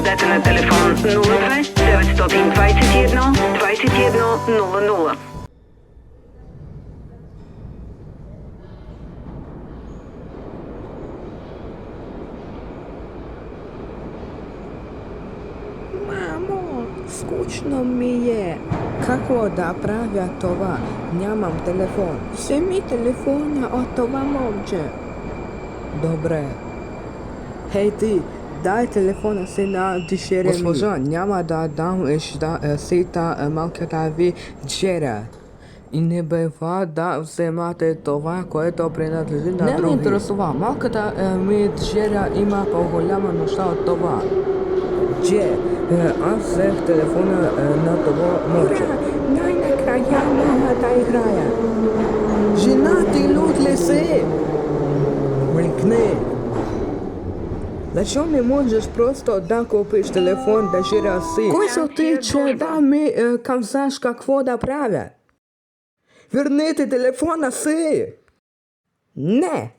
Обадете на телефон 02 921 2100. Мамо, скучно ми je. Kako da pravя това? Нямам телефон. Вземи телефона от това момче. Добре. Хей ти, дай телефона си на дъщеря ми. Госпожа, няма да дам сета малката ви дъщеря. И не бива да вземате това, което принадлежи на други. Не ме интересува. Малката ми дъщеря има по-голяма нужда от това. Аз взех телефона на това момче. Най-накрая мога да играя. Жена ти луд ли си? Мликни. Защо не можеш просто да купиш телефон дъщеря си? Кой са ти, че да ми казаш какво да правя? Върнете телефона си! Не!